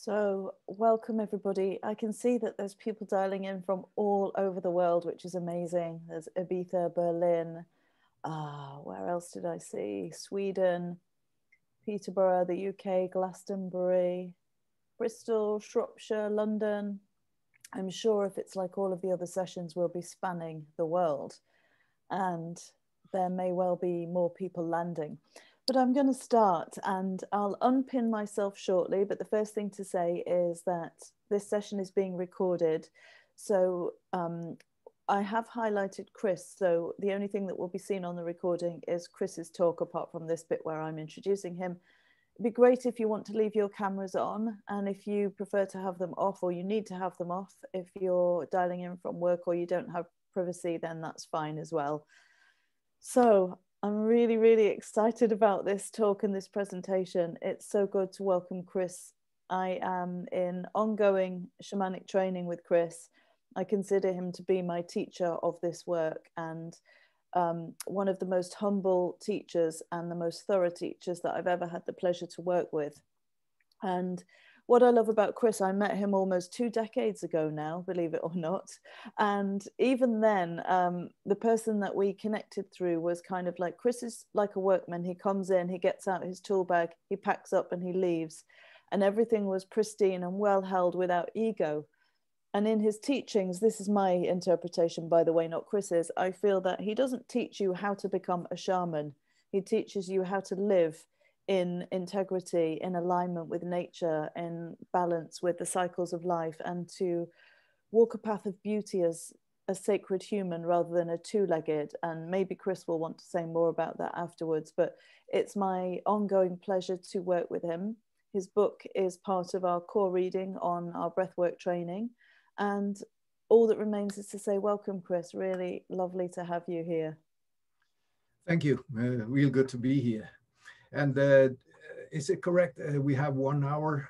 So, welcome everybody. I can see that there's people dialing in from all over the world, which is amazing. There's Ibiza, Berlin, where else did I see? Sweden, Peterborough, the UK, Glastonbury, Bristol, Shropshire, London. I'm sure if it's like all of the other sessions, we'll be spanning the world. And there may well be more people landing. But I'm going to start and I'll unpin myself shortly. But the first thing to say is that this session is being recorded. So I have highlighted Chris. So the only thing that will be seen on the recording is Chris's talk, apart from this bit where I'm introducing him. It'd be great if you want to leave your cameras on, and if you prefer to have them off, or you need to have them off, if you're dialing in from work or you don't have privacy, then that's fine as well. So I'm really, really excited about this talk and this presentation. It's so good to welcome Chris. I am in ongoing shamanic training with Chris. I consider him to be my teacher of this work, and one of the most humble teachers and the most thorough teachers that I've ever had the pleasure to work with. And what I love about Chris, I met him almost 2 decades ago now, believe it or not. And even then, the person that we connected through was kind of like, Chris is like a workman. He comes in, he gets out his tool bag, he packs up and he leaves. And everything was pristine and well held without ego. And in his teachings, this is my interpretation, by the way, not Chris's, I feel that he doesn't teach you how to become a shaman. He teaches you how to live in integrity, in alignment with nature, in balance with the cycles of life, and to walk a path of beauty as a sacred human rather than a two-legged. And maybe Chris will want to say more about that afterwards, but it's my ongoing pleasure to work with him. His book is part of our core reading on our breathwork training. And all that remains is to say welcome, Chris. Really lovely to have you here. Thank you. Real good to be here. And is it correct we have 1 hour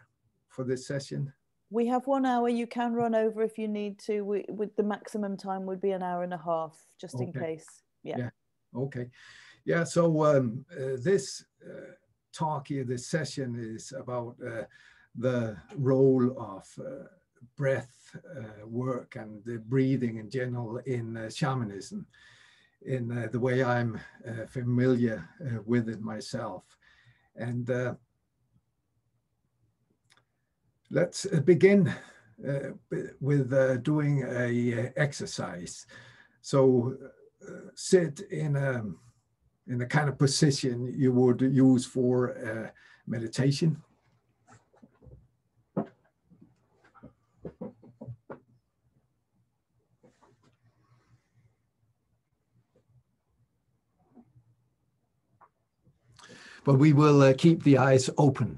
for this session? We have 1 hour. You can run over if you need to. With the maximum time would be 1.5 hours, just in case. Yeah. Okay. Yeah. So this talk here, this session is about the role of breath work and the breathing in general in shamanism, in the way I'm familiar with it myself. And let's begin with doing a exercise. So sit in a kind of position you would use for meditation. But we will keep the eyes open.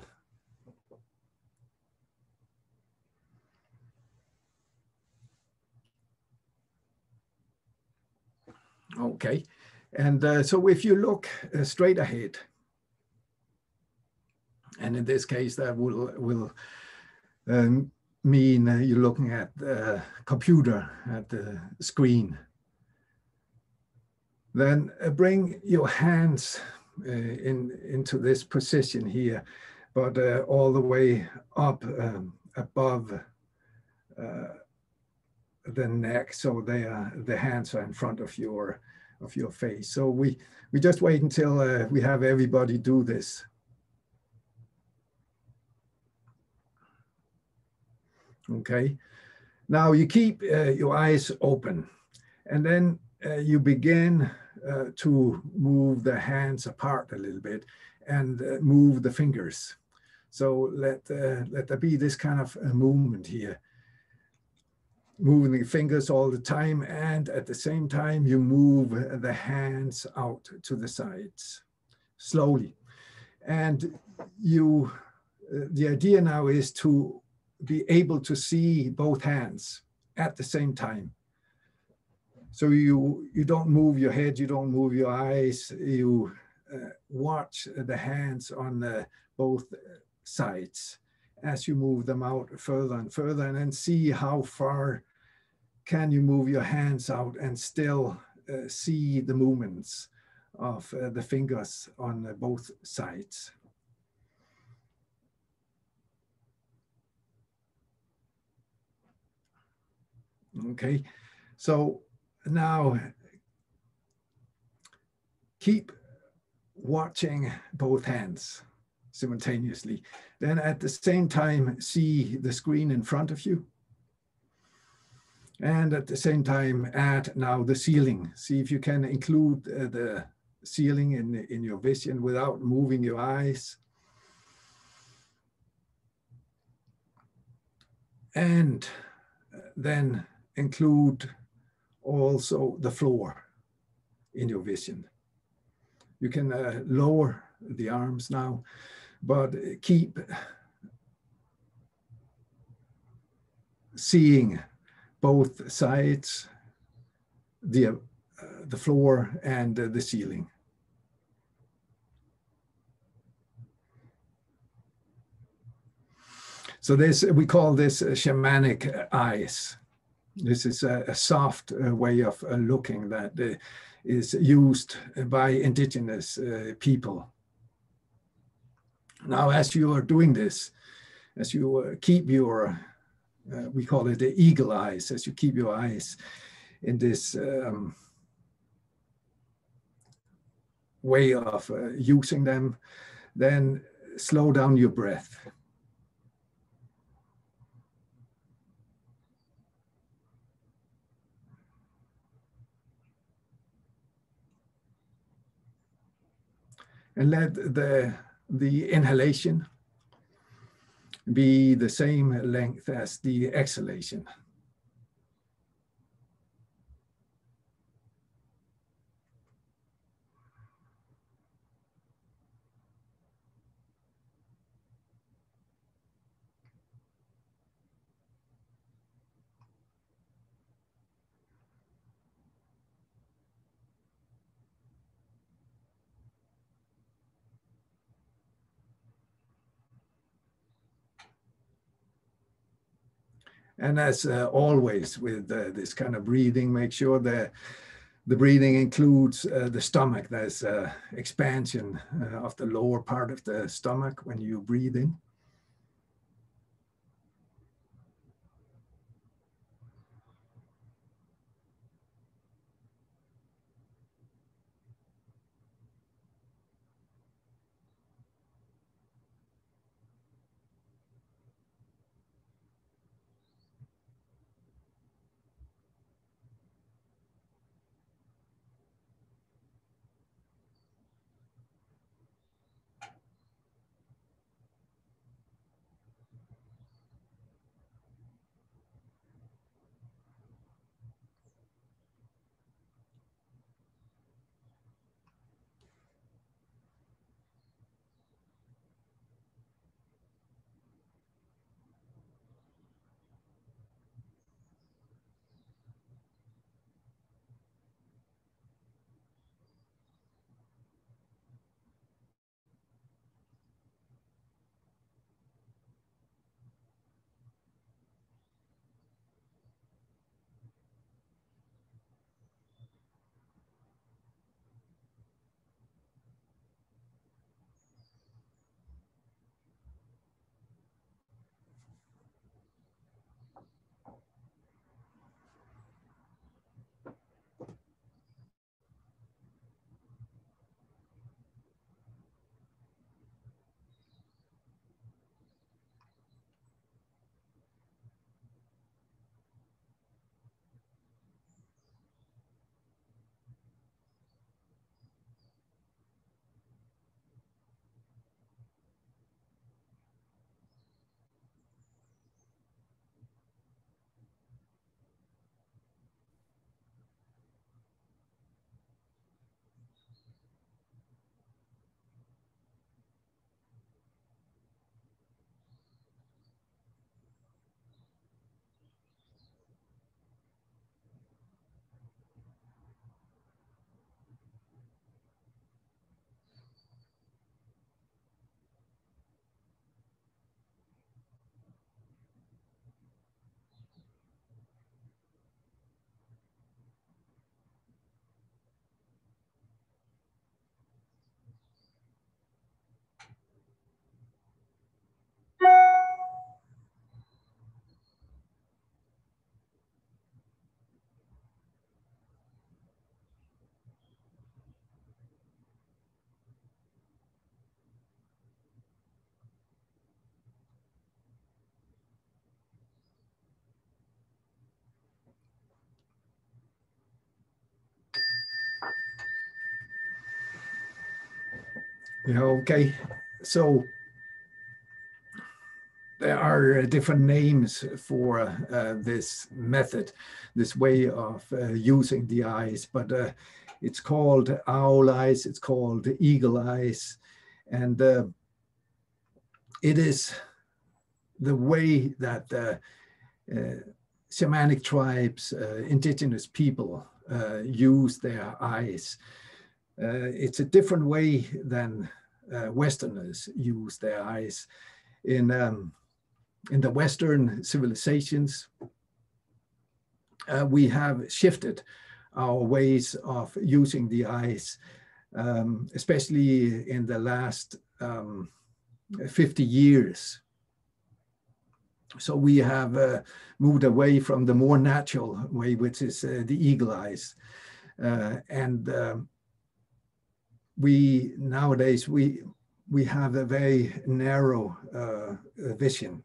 Okay, and so if you look straight ahead, and in this case that will mean you're looking at the computer, at the screen, then bring your hands into this position here, but all the way up above the neck, so the hands are in front of your face. So we just wait until we have everybody do this. Okay, now you keep your eyes open, and then you begin to move the hands apart a little bit and move the fingers. So let there be this kind of a movement here, moving the fingers all the time, and at the same time you move the hands out to the sides slowly. And the idea now is to be able to see both hands at the same time. So you don't move your head, you don't move your eyes, you watch the hands on both sides as you move them out further and further, and then see how far can you move your hands out and still see the movements of the fingers on both sides. Okay, so now keep watching both hands simultaneously. Then at the same time, see the screen in front of you. And at the same time, add now the ceiling. See if you can include the ceiling in your vision without moving your eyes. And then include also the floor in your vision. You can lower the arms now, but keep seeing both sides, the floor and the ceiling. So this, we call this shamanic eyes. This is a soft way of looking that is used by indigenous people. Now, as you are doing this, as you keep your, we call it the eagle eyes, as you keep your eyes in this way of using them, then slow down your breath. And let the inhalation be the same length as the exhalation. And as always with this kind of breathing, make sure that the breathing includes the stomach. There's expansion of the lower part of the stomach when you breathe in. Yeah, okay. So there are different names for this method, this way of using the eyes, but it's called owl eyes, it's called eagle eyes, and it is the way that shamanic tribes, indigenous people use their eyes. It's a different way than Westerners use their eyes. In the Western civilizations, we have shifted our ways of using the eyes, especially in the last 50 years. So we have moved away from the more natural way, which is the eagle eyes. And nowadays we have a very narrow vision,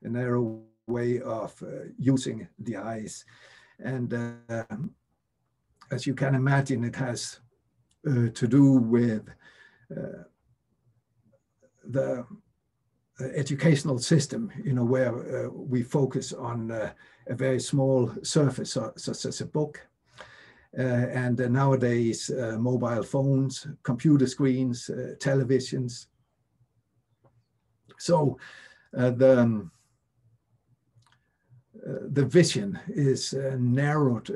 a narrow way of using the eyes. And as you can imagine, it has to do with the educational system, where we focus on a very small surface, such as a book. And nowadays, mobile phones, computer screens, televisions. So the vision is narrowed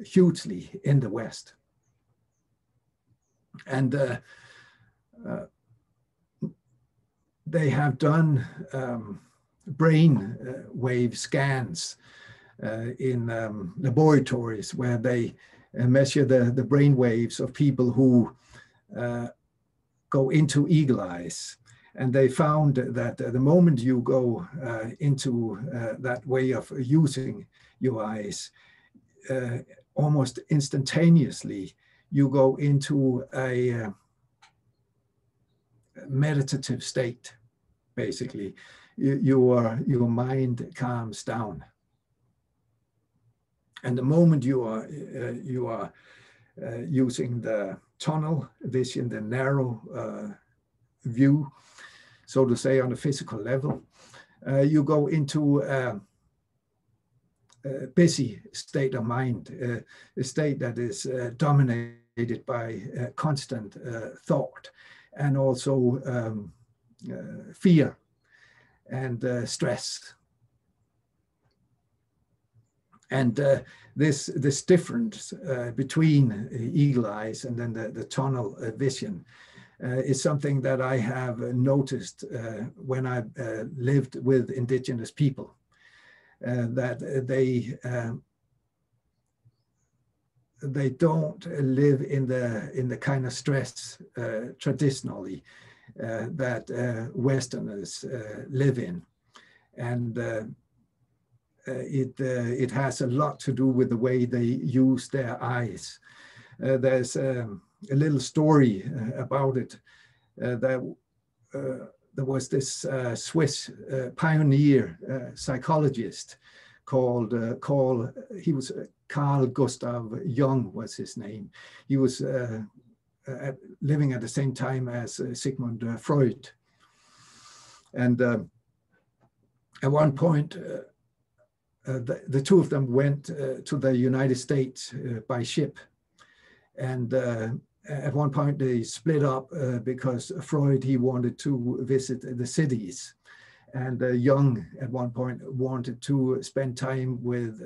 hugely in the West. And they have done brain wave scans in laboratories where they measure the brain waves of people who go into eagle eyes. And they found that the moment you go into that way of using your eyes, almost instantaneously, you go into a meditative state. Basically, your mind calms down, and the moment you are using the tunnel vision, the narrow view, so to say, on a physical level, you go into a busy state of mind, a state that is dominated by constant thought, and also fear and stress. And this difference between eagle eyes and then the tunnel vision is something that I have noticed when I lived with indigenous people, that they don't live in the kind of stress traditionally that Westerners live in. And it has a lot to do with the way they use their eyes. There's a little story about it, that there was this Swiss pioneer psychologist called he was Carl Gustav Jung was his name. He was living at the same time as Sigmund Freud. And at one point, the two of them went to the United States by ship. And at one point they split up because Freud, he wanted to visit the cities. And Jung at one point wanted to spend time with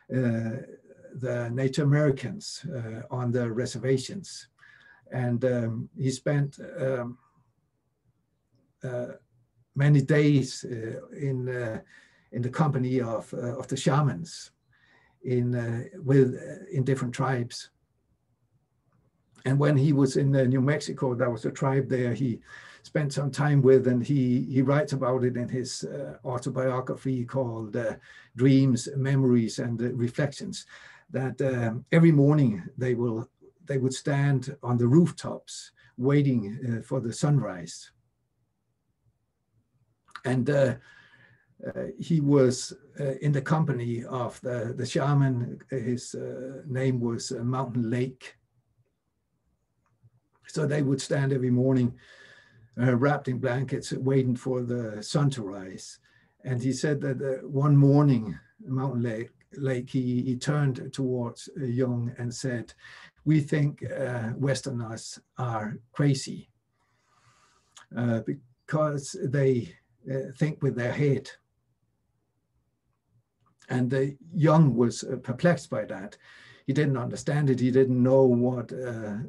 the Native Americans on the reservations. And he spent many days in the company of the shamans in different tribes. And when he was in New Mexico, there was a tribe there he spent some time with, and he writes about it in his autobiography called Dreams, Memories, and Reflections, that every morning they would stand on the rooftops waiting for the sunrise. And he was in the company of the shaman. His name was Mountain Lake. So they would stand every morning wrapped in blankets, waiting for the sun to rise. And he said that one morning, Mountain Lake, he turned towards Jung and said, "We think Westerners are crazy because they think with their head." And Jung was perplexed by that. He didn't understand it. He didn't know what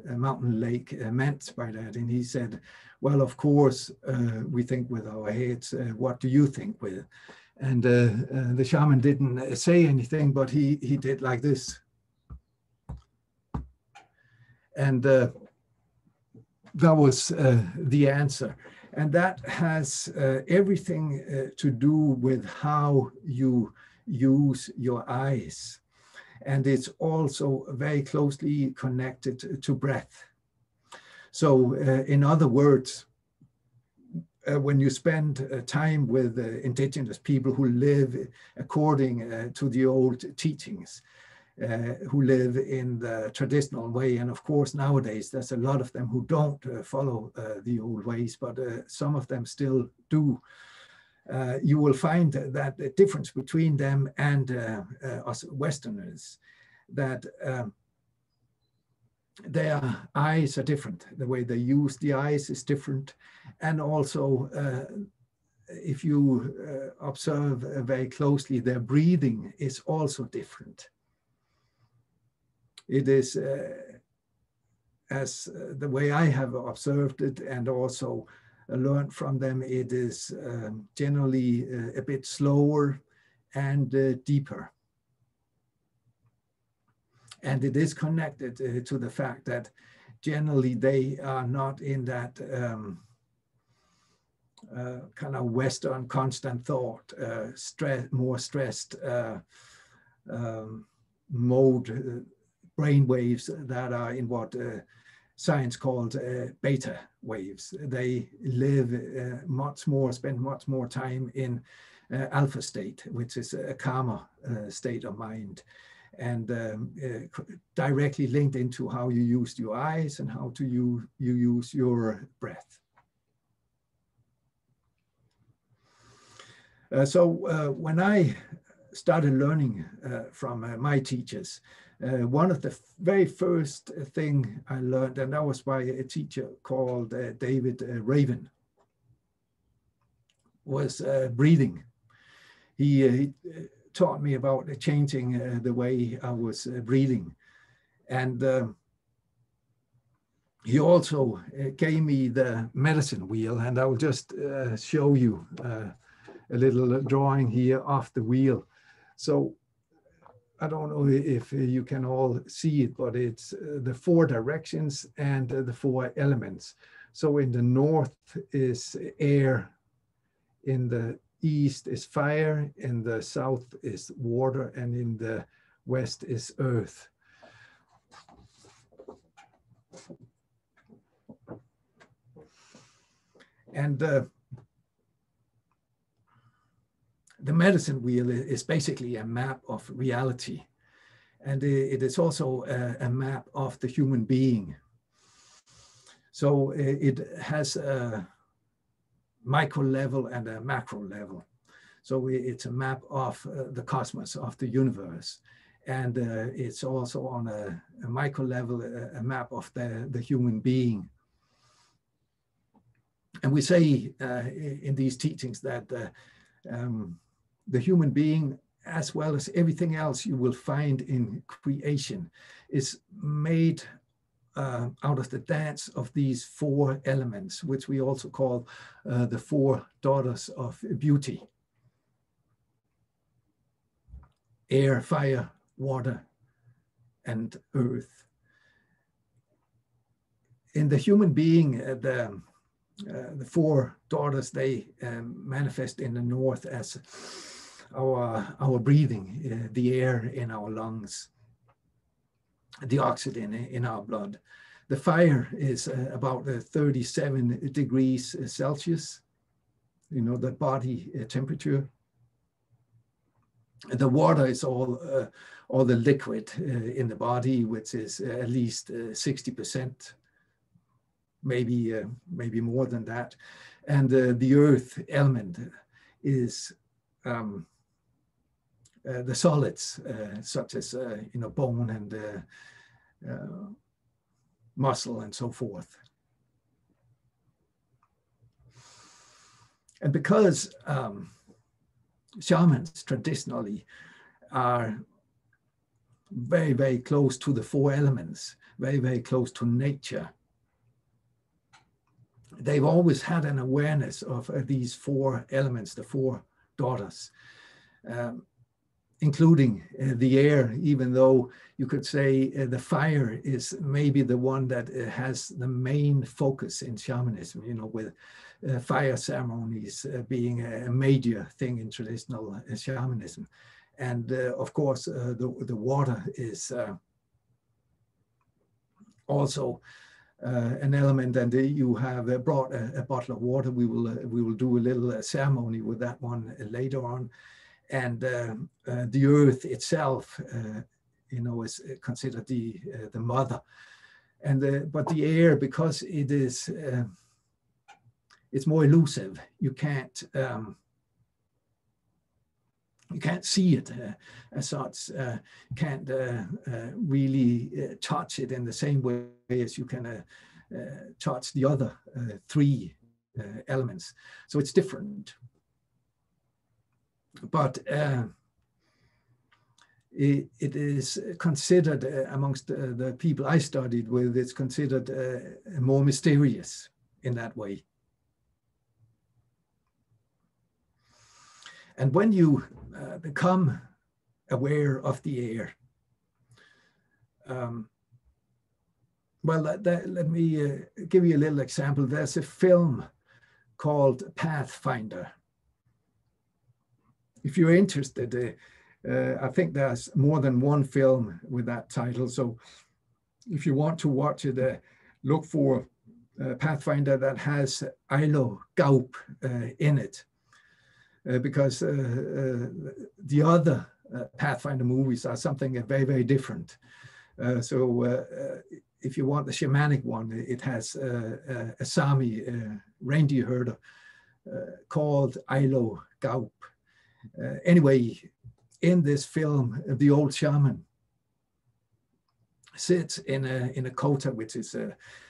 Mountain Lake meant by that. And he said, "Well, of course, we think with our heads. What do you think with?" And the shaman didn't say anything, but he did like this. And that was the answer. And that has everything to do with how you use your eyes. And it's also very closely connected to breath. So in other words, when you spend time with indigenous people who live according to the old teachings, who live in the traditional way, and of course nowadays there's a lot of them who don't follow the old ways, but some of them still do. You will find that the difference between them and us Westerners, that their eyes are different. The way they use the eyes is different. And also, if you observe very closely, their breathing is also different. It is, as the way I have observed it and also learned from them, it is generally a bit slower and deeper. And it is connected to the fact that generally they are not in that kind of Western constant thought, more stressed mode, brain waves that are in what science called beta waves. They live spend much more time in alpha state, which is a calmer state of mind, and directly linked into how you use your eyes and how you use your breath. So when I started learning from my teachers, one of the very first thing I learned, and that was by a teacher called David Raven, was breathing. He taught me about changing the way I was breathing. And he also gave me the medicine wheel, and I will just show you a little drawing here of the wheel. So I don't know if you can all see it, but it's the 4 directions and the 4 elements. So in the north is air, in the east is fire, in the south is water, and in the west is earth. And the medicine wheel is basically a map of reality. And it is also a map of the human being. So it has a micro level and a macro level. So it's a map of the cosmos, of the universe. And it's also on a micro level, a map of the human being. And we say in these teachings that the human being, as well as everything else you will find in creation, is made out of the dance of these 4 elements, which we also call the 4 daughters of beauty: air, fire, water, and earth. In the human being, the 4 daughters, they manifest in the north as our breathing, the air in our lungs, the oxygen in our blood. The fire is about 37 degrees Celsius, you know, the body temperature. The water is all the liquid in the body, which is at least 60%. maybe more than that. And the earth element is the solids, such as bone and muscle and so forth. And because shamans traditionally are very, very close to the four elements, very, very close to nature, they've always had an awareness of these four elements, the four daughters, including the air, even though you could say the fire is maybe the one that has the main focus in shamanism, with fire ceremonies being a major thing in traditional shamanism. And of course, the water is also an element, and you have brought a bottle of water. We will do a little ceremony with that one later on. And the earth itself, is considered the mother. And but the air, because it is it's more elusive. You can't see it as such. Can't really touch it in the same way as you can touch the other three elements. So it's different. But it is considered amongst the people I studied with, it's considered more mysterious in that way. And when you become aware of the air, let me give you a little example. There's a film called Pathfinder. If you're interested, I think there's more than one film with that title. So if you want to watch it, look for Pathfinder that has Ailo Gaup in it. Because the other Pathfinder movies are something very, very different. So if you want the shamanic one, it has a Sami reindeer herder called Ailo Gaup. Anyway, in this film, the old shaman sits in a kota, which is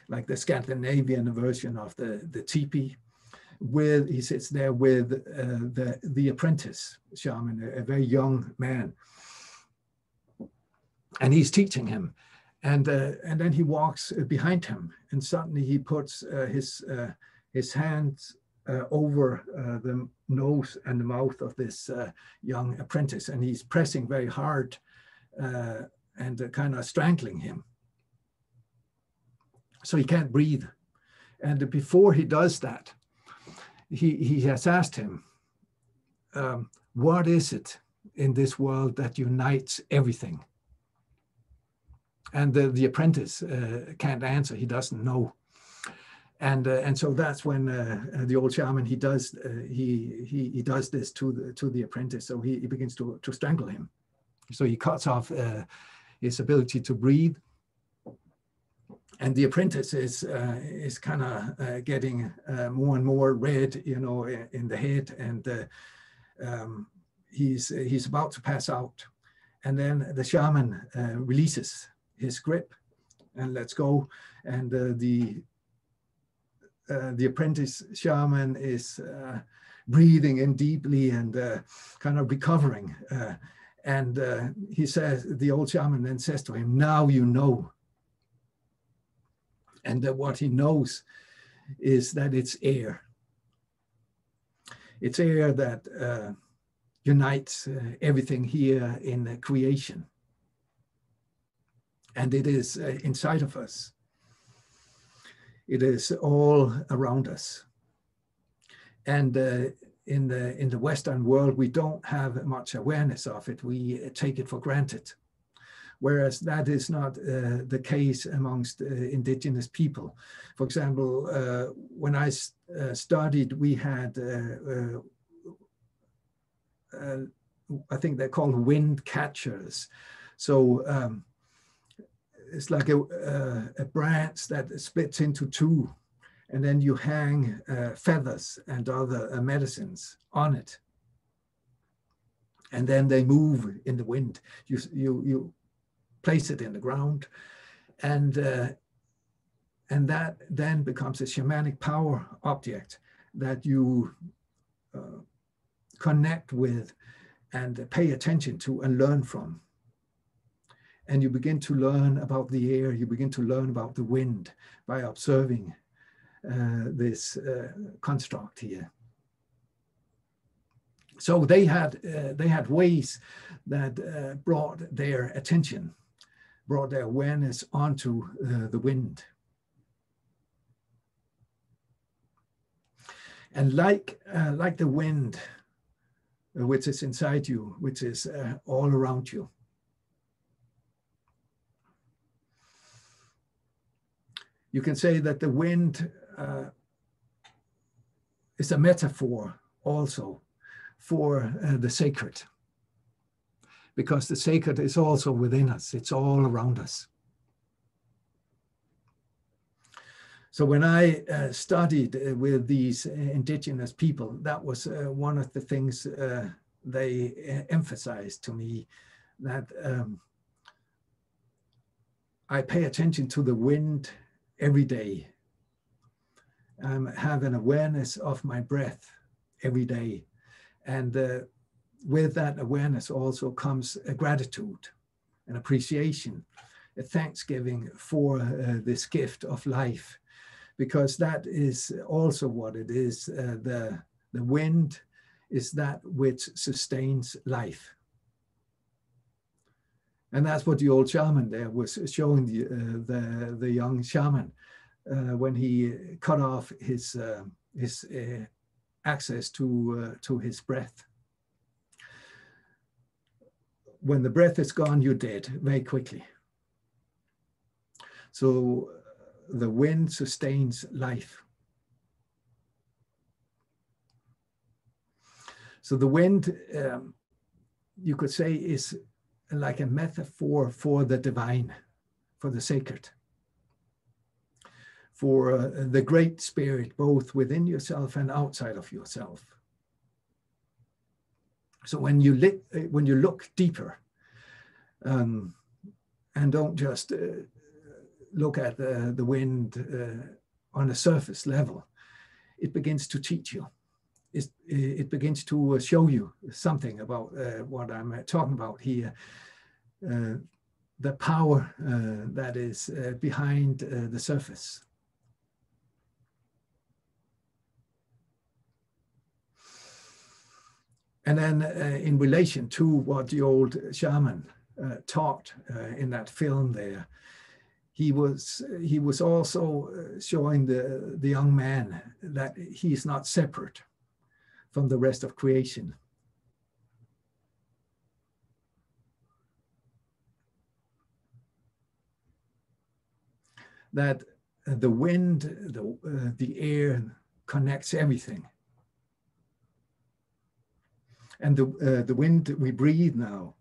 like the Scandinavian version of the teepee. He sits there with the apprentice shaman, a very young man, and he's teaching him, and then he walks behind him, and suddenly he puts his hands over the nose and the mouth of this young apprentice, and he's pressing very hard and kind of strangling him, so he can't breathe. And before he does that, he has asked him, what is it in this world that unites everything? And the apprentice can't answer. He doesn't know. And so that's when the old shaman, he does this to the apprentice. So he begins to strangle him. So he cuts off his ability to breathe. And the apprentice is kind of getting more and more red, in the head, and he's about to pass out. And then the shaman releases his grip and lets go, and the apprentice shaman is breathing in deeply and kind of recovering. And he says, the old shaman then says to him, "Now you know." And what he knows is that it's air. It's air that unites everything here in creation. And it is inside of us. It is all around us. And in the Western world, we don't have much awareness of it. We take it for granted. Whereas that is not the case amongst indigenous people. For example, when I studied, we had, I think they're called wind catchers. So it's like a branch that splits into two, and then you hang feathers and other medicines on it. And then they move in the wind. You place it in the ground, and that then becomes a shamanic power object that you connect with and pay attention to and learn from. And you begin to learn about the air, you begin to learn about the wind by observing this construct here. So they had ways that brought their attention, brought their awareness onto the wind. And like the wind, which is inside you, which is all around you, you can say that the wind is a metaphor also for the sacred, because the sacred is also within us. It's all around us. So when I studied with these indigenous people, that was one of the things they emphasized to me, that I pay attention to the wind every day. Have an awareness of my breath every day. And with that awareness also comes a gratitude, an appreciation, a thanksgiving for this gift of life, because that is also what it is. The wind is that which sustains life. And that's what the old shaman there was showing the young shaman when he cut off his access to his breath. When the breath is gone, you're dead very quickly. So the wind sustains life. So the wind, you could say, is like a metaphor for the divine, for the sacred, for the great spirit, both within yourself and outside of yourself. So when you look deeper, and don't just look at the wind on a surface level, it begins to teach you. It begins to show you something about what I'm talking about here, the power that is behind the surface. And then in relation to what the old shaman taught in that film there, he was also showing the young man that he's not separate from the rest of creation. That the wind, the air connects everything. And the wind we breathe now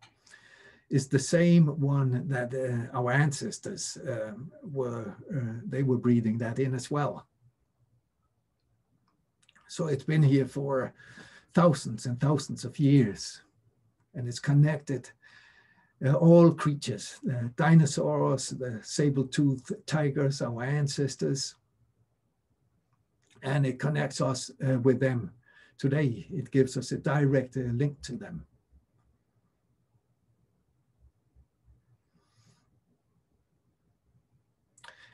is the same one that our ancestors were breathing that in as well. So it's been here for thousands and thousands of years, and it's connected all creatures, the dinosaurs, the saber-toothed tigers, our ancestors, and it connects us with them today. It gives us a direct link to them.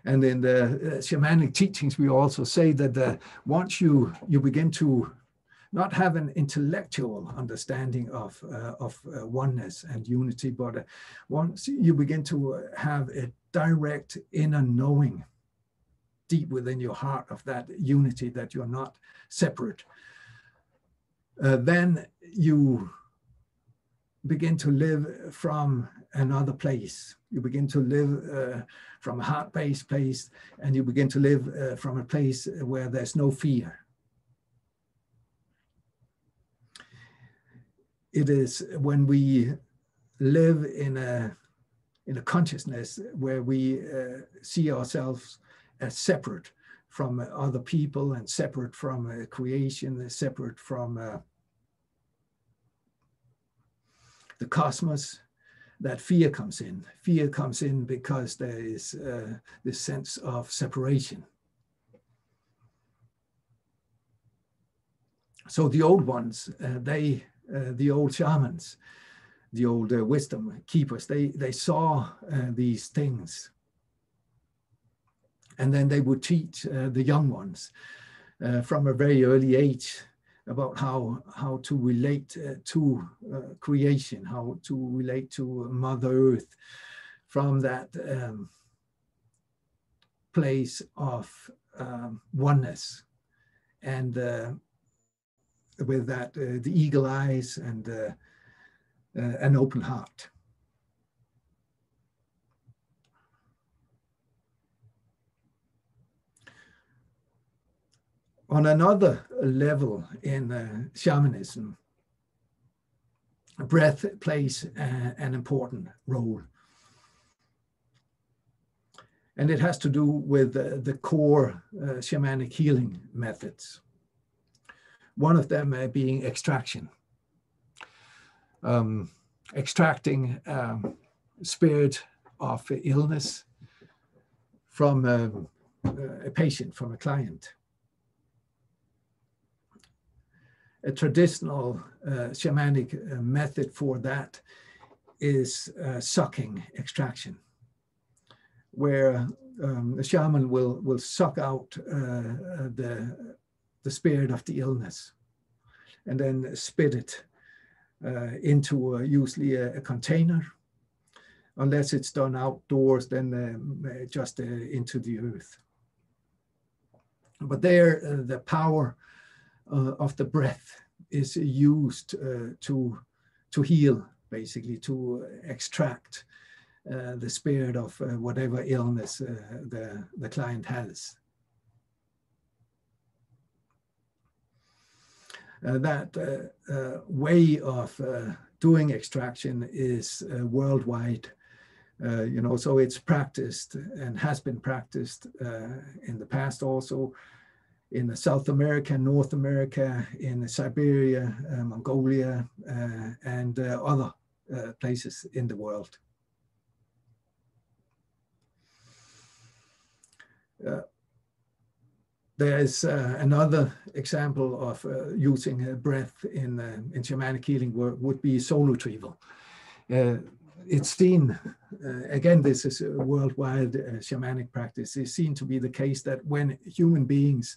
And in the shamanic teachings, we also say that once you begin to not have an intellectual understanding of oneness and unity, but once you begin to have a direct inner knowing deep within your heart of that unity, that you're not separate, then you begin to live from another place. You begin to live from a heart-based place, and you begin to live from a place where there's no fear. It is when we live in a consciousness where we see ourselves as separate from other people and separate from creation, separate from the cosmos, that fear comes in. Fear comes in because there is this sense of separation. So the old ones, the old shamans, the old wisdom keepers, they saw these things. And then they would teach the young ones from a very early age about how to relate to creation, how to relate to Mother Earth from that place of oneness, and with that the eagle eyes and an open heart. On another level in shamanism, breath plays an important role. And it has to do with the core shamanic healing methods. One of them being extraction. Extracting spirit of illness from a patient, from a client. A traditional shamanic method for that is sucking extraction, where the shaman will suck out the spirit of the illness and then spit it into usually a container. Unless it's done outdoors, then just into the earth. But there, the power of the breath is used to heal, basically, to extract the spirit of whatever illness the client has. That way of doing extraction is worldwide, so it's practiced and has been practiced in the past also in South America, North America, in Siberia, Mongolia, and other places in the world. There is another example of using breath in shamanic healing would be soul retrieval. It's seen, again, this is a worldwide shamanic practice, it's seen to be the case that when human beings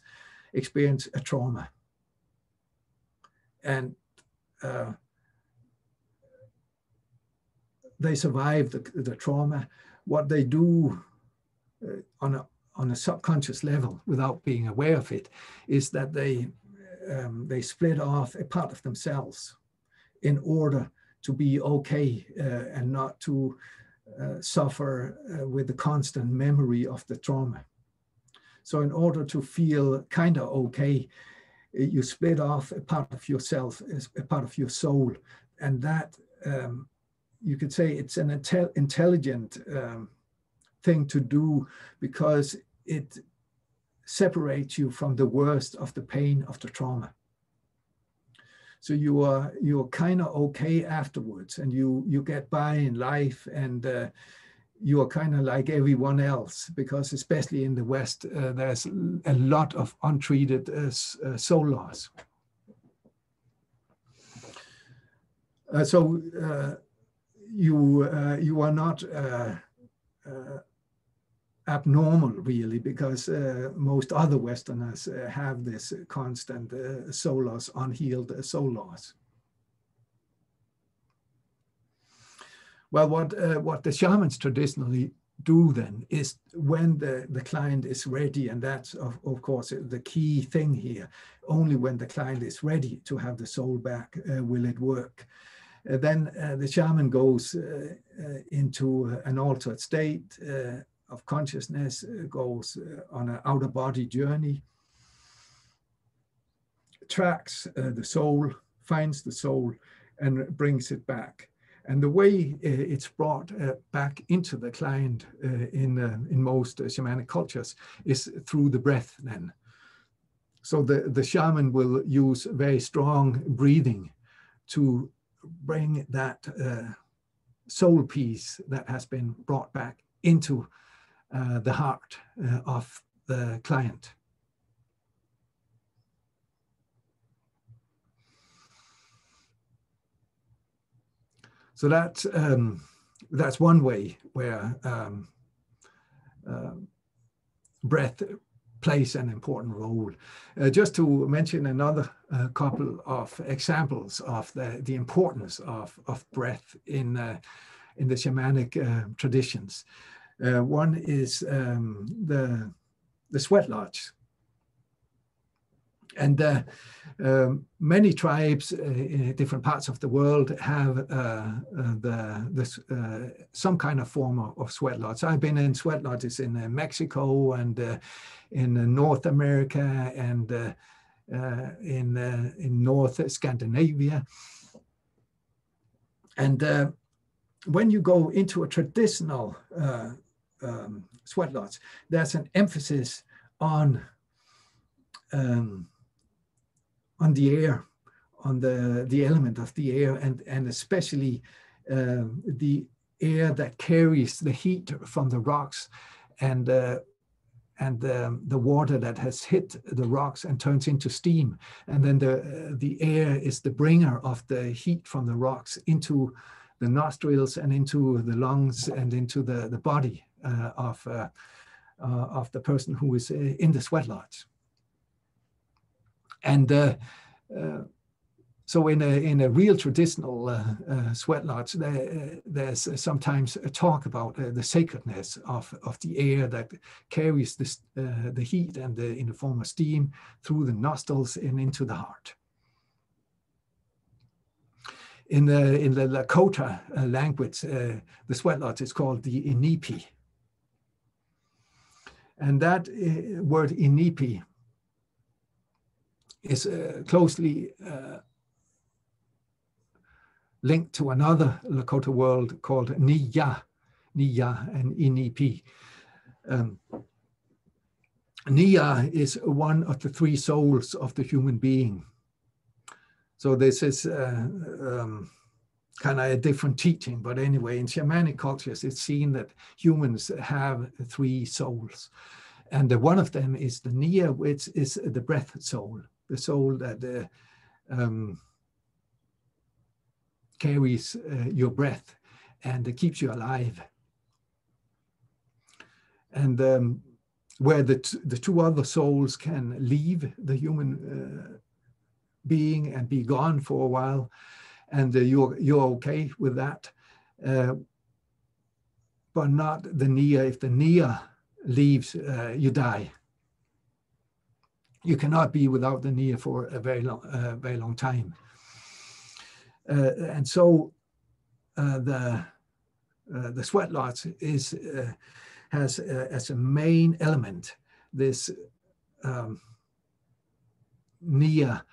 experience a trauma and they survive the trauma, what they do on a subconscious level, without being aware of it, is that they split off a part of themselves in order to be okay and not to suffer with the constant memory of the trauma. So in order to feel kind of okay, you split off a part of yourself, a part of your soul. And that, you could say it's an intelligent thing to do, because it separates you from the worst of the pain of the trauma. So you're kind of okay afterwards, and you get by in life, and you are kind of like everyone else, because especially in the West, there's a lot of untreated soul loss. So you are not abnormal, really, because most other Westerners have this constant soul loss, unhealed soul loss. Well, what the shamans traditionally do then is, when the client is ready, and that's of course the key thing here, only when the client is ready to have the soul back will it work. Then the shaman goes into an altered state of consciousness, goes on an outer body journey, tracks the soul, finds the soul, and brings it back. And the way it's brought back into the client in most shamanic cultures is through the breath then. So the shaman will use very strong breathing to bring that soul piece that has been brought back into the heart of the client. So that's one way where breath plays an important role. Just to mention another couple of examples of the importance of breath in the shamanic traditions. One is the sweat lodge. And many tribes in different parts of the world have some kind of form of sweat lodge. I've been in sweat lodges in Mexico and in North America and in North Scandinavia. And when you go into a traditional sweat lodge, there's an emphasis on the air, on the element of the air, and especially the air that carries the heat from the rocks and the water that has hit the rocks and turns into steam. And then the air is the bringer of the heat from the rocks into the nostrils and into the lungs and into the body of the person who is in the sweat lodge. And so in a real traditional sweat lodge, there's sometimes a talk about the sacredness of the air that carries the heat and in the form of steam through the nostrils and into the heart. In the Lakota language, the sweat lodge is called the inipi. And that word inipi is closely linked to another Lakota word called Niya and Inipi. Niya is one of the three souls of the human being. So this is kind of a different teaching, but anyway, in shamanic cultures, it's seen that humans have three souls. And one of them is the Niya, which is the breath soul, the soul that carries your breath and keeps you alive. And where the two other souls can leave the human being and be gone for a while, and you're okay with that, but not the Niya. If the Niya leaves, you die. You cannot be without the Niya for a very long time. And so the sweat lodge has as a main element this Niya,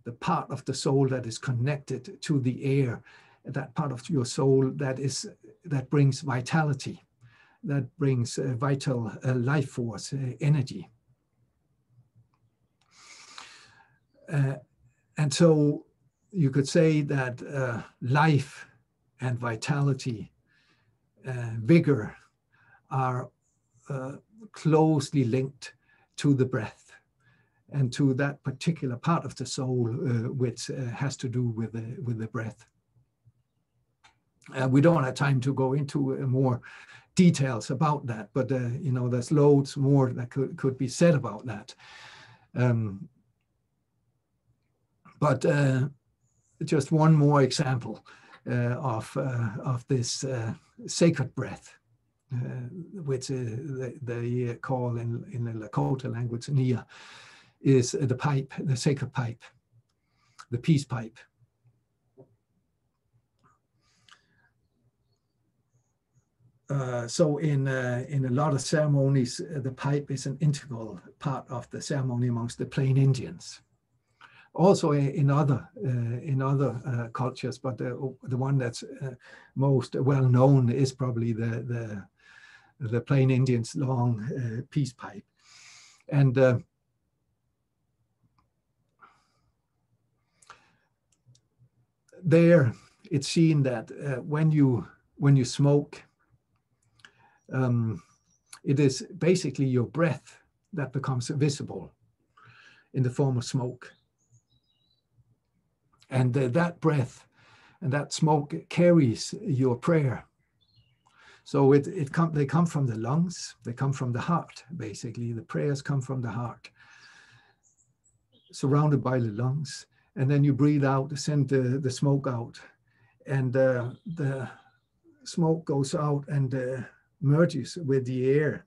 the part of the soul that is connected to the air, that part of your soul that brings vitality, that brings vital life force, energy. And so you could say that life and vitality, vigor are closely linked to the breath and to that particular part of the soul which has to do with the breath. We don't have time to go into more details about that, but there's loads more that could be said about that. But just one more example of this sacred breath, which they call in the Lakota language Niya, is the pipe, the sacred pipe, the peace pipe. So in a lot of ceremonies, the pipe is an integral part of the ceremony amongst the Plain Indians. also in other cultures, but the one that's most well known is probably the Plain Indians' long peace pipe. And there it's seen that when you smoke, it is basically your breath that becomes visible in the form of smoke. And that breath and that smoke carries your prayer. So they come from the lungs, they come from the heart, basically. The prayers come from the heart, surrounded by the lungs. And then you breathe out, send the smoke out. And the smoke goes out and merges with the air,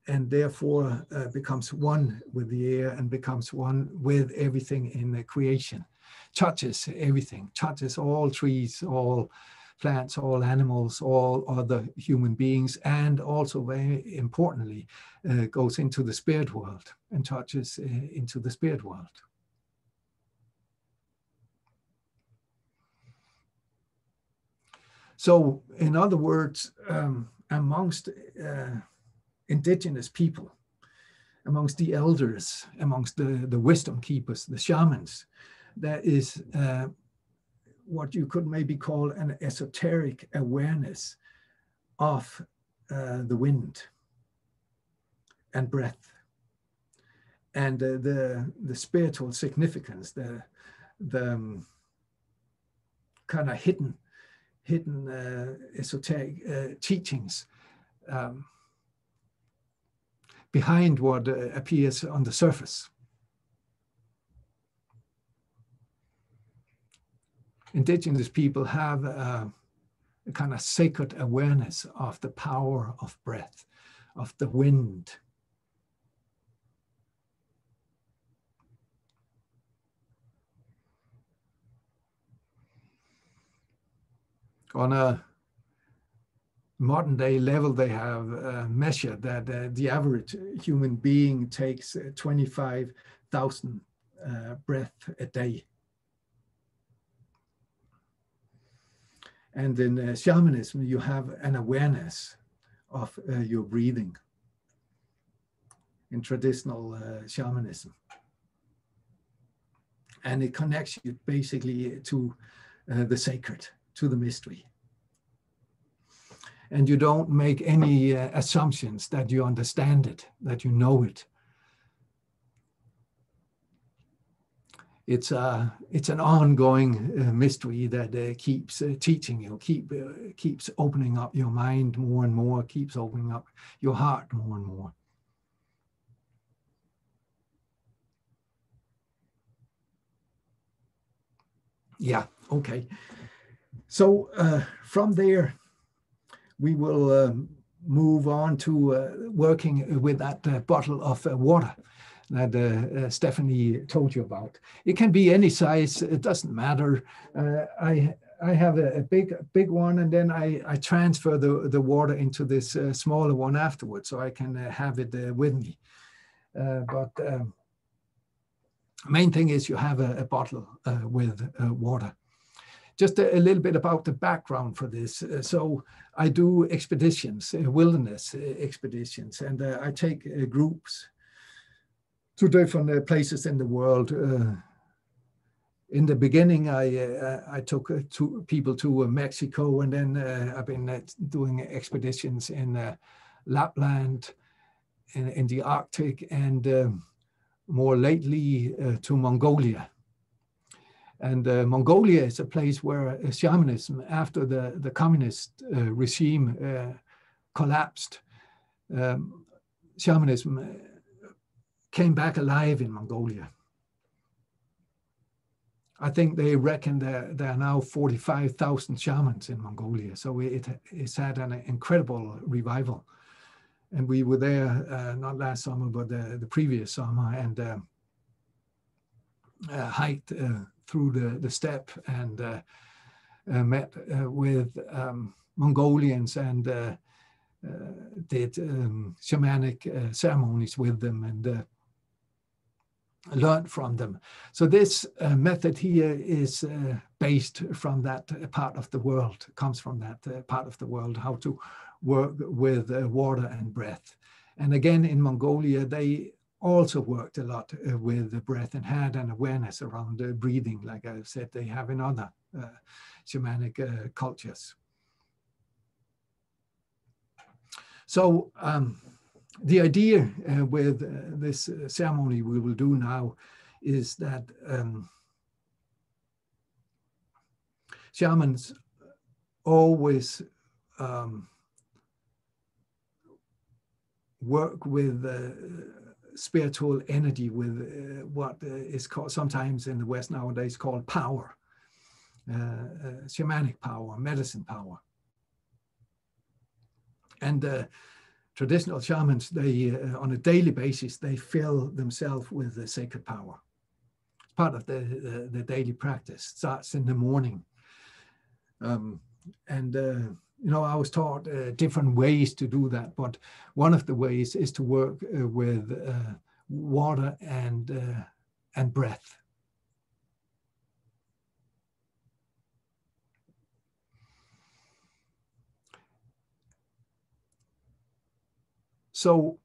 and therefore becomes one with the air and becomes one with everything in the creation. Touches everything, touches all trees, all plants, all animals, all other human beings, and also very importantly, goes into the spirit world and touches into the spirit world. So, in other words, amongst indigenous people, amongst the elders, amongst the wisdom keepers, the shamans, there is what you could maybe call an esoteric awareness of the wind and breath, and the spiritual significance, the kind of hidden esoteric teachings behind what appears on the surface. Indigenous people have a kind of sacred awareness of the power of breath, of the wind. On a modern day level, they have measured that the average human being takes 25,000 breaths a day. And in shamanism, you have an awareness of your breathing in traditional shamanism. And it connects you basically to the sacred, to the mystery. And you don't make any assumptions that you understand it, that you know it. It's an ongoing mystery that keeps teaching you, keeps opening up your mind more and more, keeps opening up your heart more and more. Yeah, okay. So from there, we will move on to working with that bottle of water that Stephanie told you about. It can be any size, it doesn't matter. I have a big one, and then I transfer the water into this smaller one afterwards, so I can have it with me. But main thing is you have a bottle with water. Just a little bit about the background for this. So I do expeditions, wilderness expeditions, and I take groups to different places in the world. In the beginning, I took people to Mexico, and then I've been doing expeditions in Lapland, in the Arctic, and more lately to Mongolia. And Mongolia is a place where shamanism, after the communist regime collapsed, shamanism came back alive in Mongolia. I think they reckon there are now 45,000 shamans in Mongolia. So it's had an incredible revival. And we were there, not last summer, but the previous summer, and hiked through the steppe and met with Mongolians and did shamanic ceremonies with them. And learned from them. So this method here is based from that part of the world, comes from that part of the world, how to work with water and breath. And again, in Mongolia, they also worked a lot with the breath and had an awareness around breathing, like I said, they have in other shamanic cultures. So the idea with this ceremony we will do now is that shamans always work with spiritual energy, with what is called sometimes in the West nowadays called power, shamanic power, medicine power. And traditional shamans, they on a daily basis, they fill themselves with the sacred power. It's part of the daily practice. Starts in the morning. You know, I was taught different ways to do that, but one of the ways is to work with water and breath. So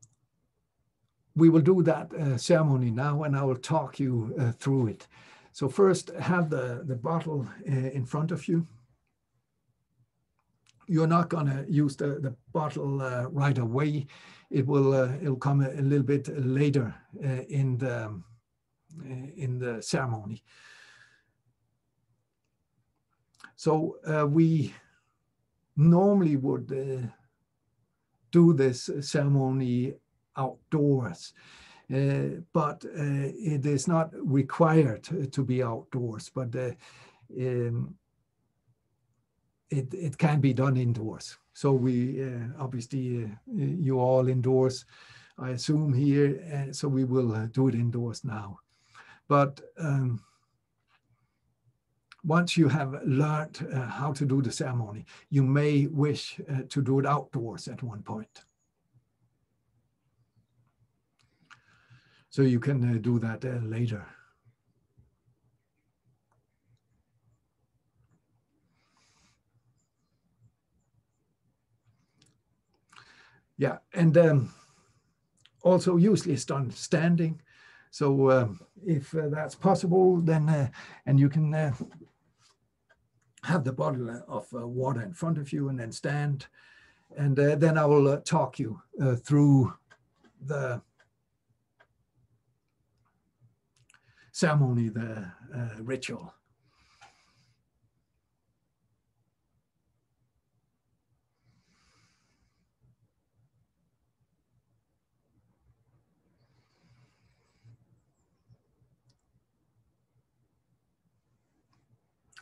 we will do that ceremony now, and I will talk you through it. So first, have the bottle in front of you. You're not going to use the bottle right away. It'll come a little bit later in the ceremony. So we normally would do this ceremony outdoors, but it is not required to be outdoors, but it can be done indoors. So we obviously you all indoors, I assume here, so we will do it indoors now. But once you have learned how to do the ceremony, you may wish to do it outdoors at one point. So you can do that later. Yeah, and also usually it's done standing. So if that's possible, then and you can have the bottle of water in front of you and then stand. And then I will talk you through the ceremony, the ritual.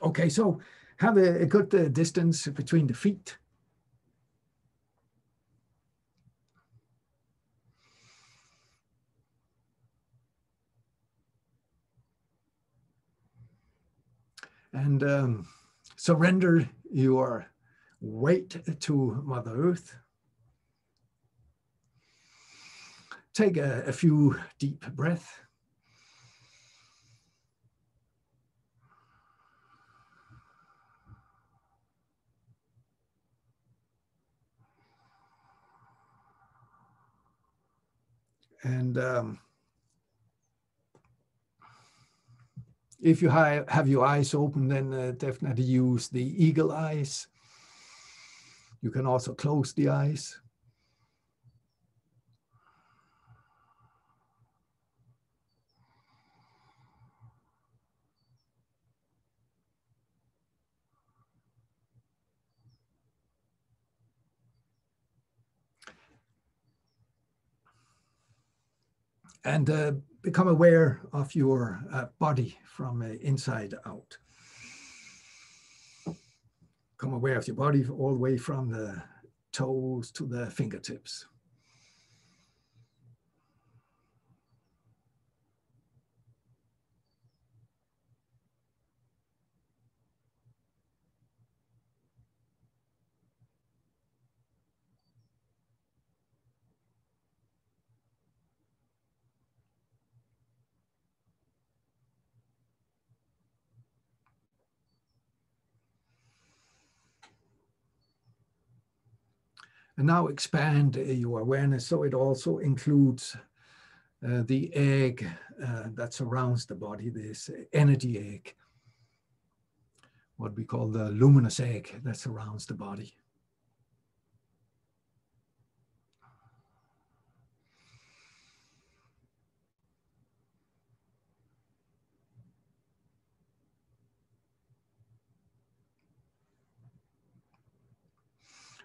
Okay, so have a good distance between the feet. And surrender your weight to Mother Earth. Take a few deep breaths. And if you have your eyes open, then definitely use the eagle eyes. You can also close the eyes. And become aware of your body from inside out. Become aware of your body all the way from the toes to the fingertips. And now expand your awareness so it also includes the egg that surrounds the body, this energy egg, what we call the luminous egg that surrounds the body.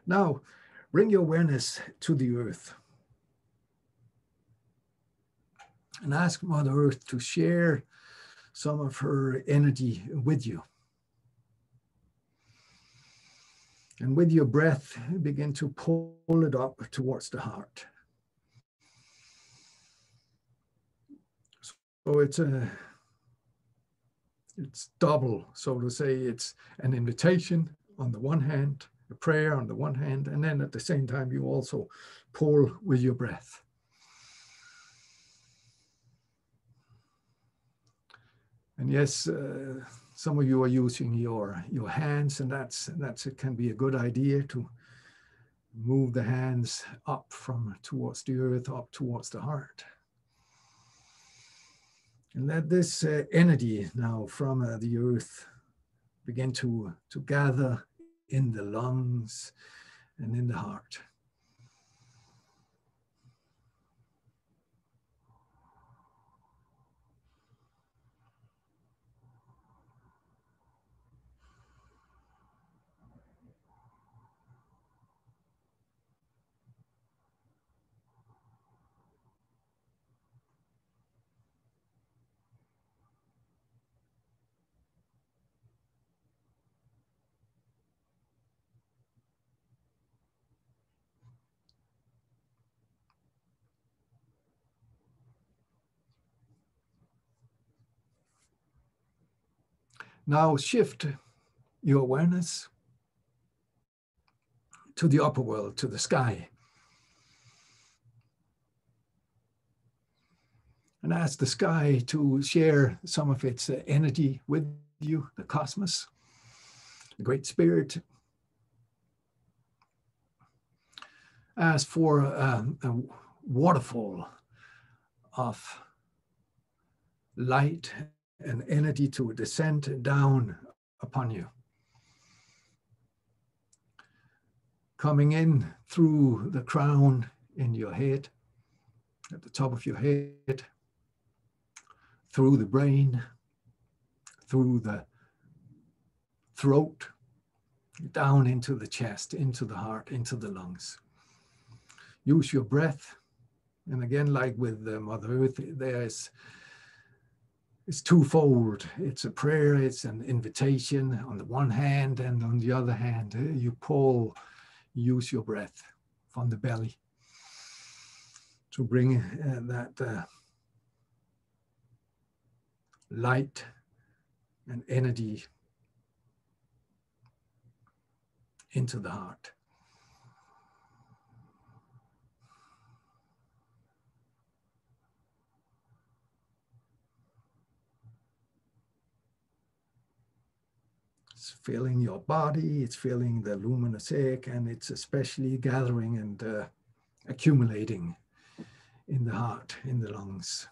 Now, bring your awareness to the earth and ask Mother Earth to share some of her energy with you. And with your breath, begin to pull it up towards the heart. So it's double, so to say. It's an invitation on the one hand, a prayer on the one hand, and then at the same time, you also pull with your breath. And yes, some of you are using your hands, and it can be a good idea to move the hands up from towards the earth, up towards the heart. And let this energy now from the earth begin to gather in the lungs and in the heart. Now shift your awareness to the upper world, to the sky. And ask the sky to share some of its energy with you, the cosmos, the Great Spirit. Ask for a waterfall of light and energy to descend down upon you. Coming in through the crown in your head, at the top of your head, through the brain, through the throat, down into the chest, into the heart, into the lungs. Use your breath. And again, like with Mother Earth, it's twofold. It's a prayer, it's an invitation on the one hand, and on the other hand, you use your breath from the belly to bring that light and energy into the heart. It's filling your body, it's filling the luminous egg, and it's especially gathering and accumulating in the heart, in the lungs.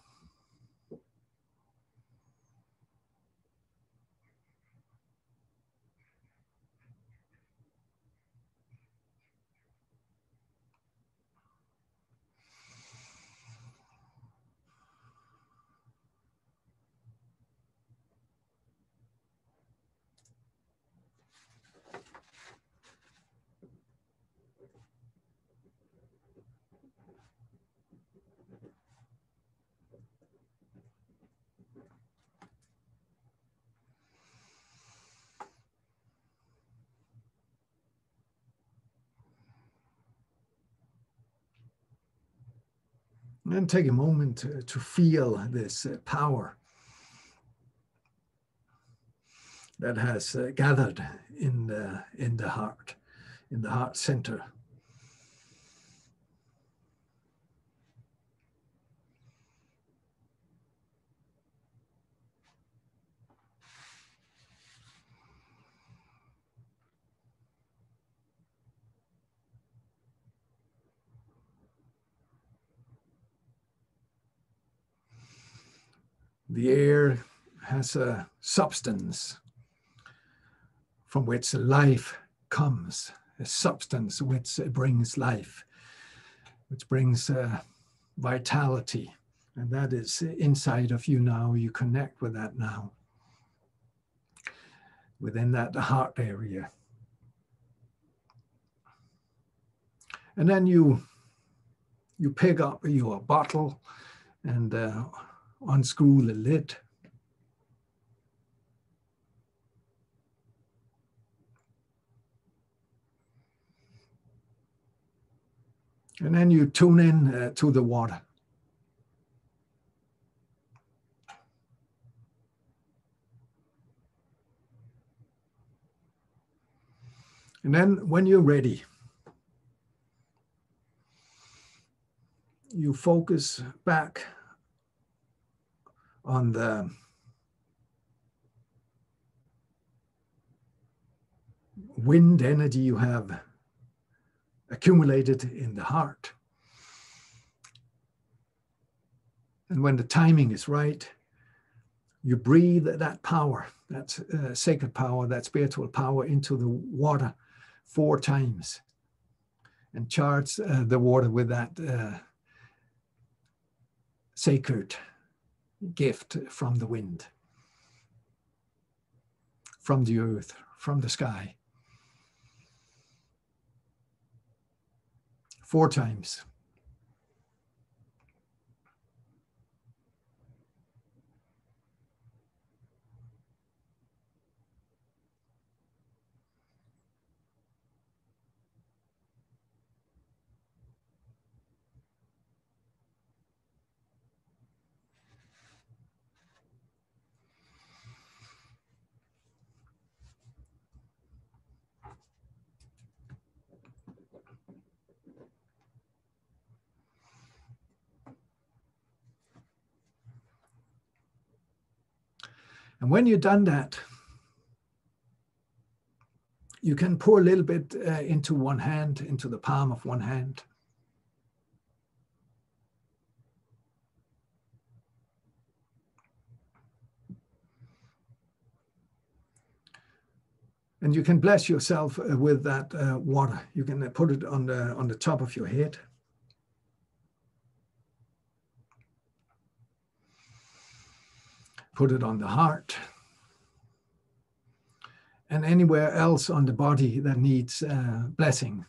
And take a moment to feel this power that has gathered in the heart center. The air has a substance from which life comes, a substance which brings life, which brings vitality. And that is inside of you now. You connect with that now, within that heart area. And then you pick up your bottle and unscrew the lid. And then you tune in to the water. And then when you're ready, you focus back on the wind energy you have accumulated in the heart. And when the timing is right, you breathe that power, that sacred power, that spiritual power into the water 4 times and charge the water with that sacred gift from the wind, from the earth, from the sky. 4 times. And when you've done that, you can pour a little bit into one hand, into the palm of one hand. And you can bless yourself with that water. You can put it on the top of your head. Put it on the heart. And anywhere else on the body that needs blessing.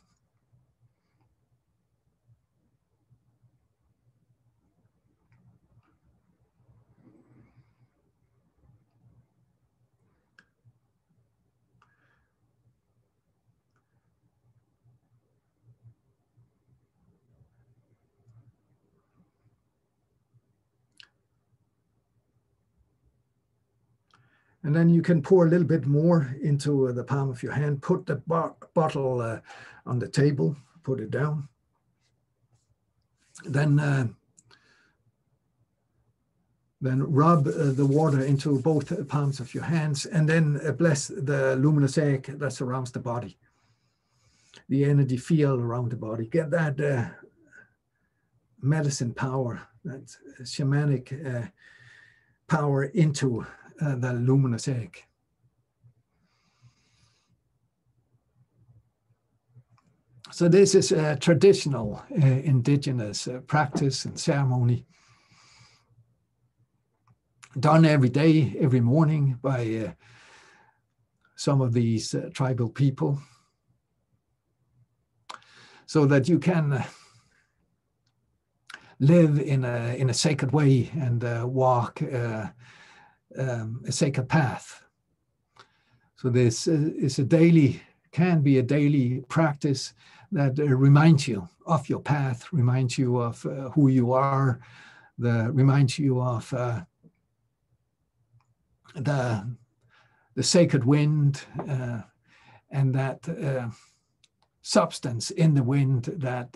And then you can pour a little bit more into the palm of your hand. Put the bottle on the table, put it down. Then rub the water into both palms of your hands, and then bless the luminous egg that surrounds the body. The energy field around the body. Get that medicine power, that shamanic power into the luminous egg. So this is a traditional indigenous practice and ceremony done every day, every morning by some of these tribal people, so that you can live in a sacred way and walk a sacred path. So this is can be a daily practice that reminds you of your path, reminds you of who you are, reminds you of the sacred wind and that substance in the wind that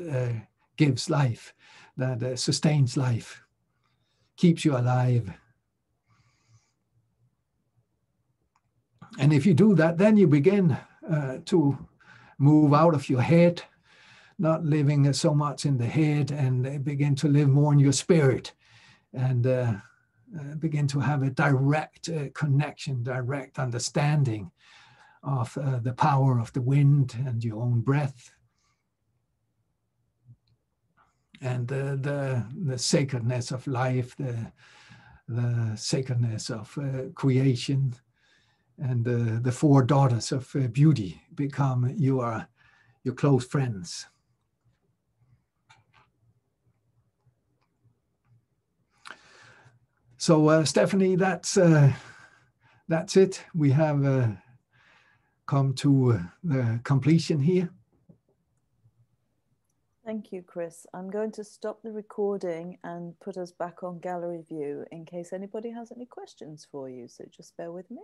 gives life, that sustains life, keeps you alive. And if you do that, then you begin to move out of your head, not living so much in the head, and begin to live more in your spirit, and begin to have a direct connection, direct understanding of the power of the wind and your own breath, and the sacredness of life, the sacredness of creation, and the four daughters of beauty become your close friends. So Stephanie, that's it. We have come to the completion here. Thank you, Chris. I'm going to stop the recording and put us back on gallery view in case anybody has any questions for you. So just bear with me.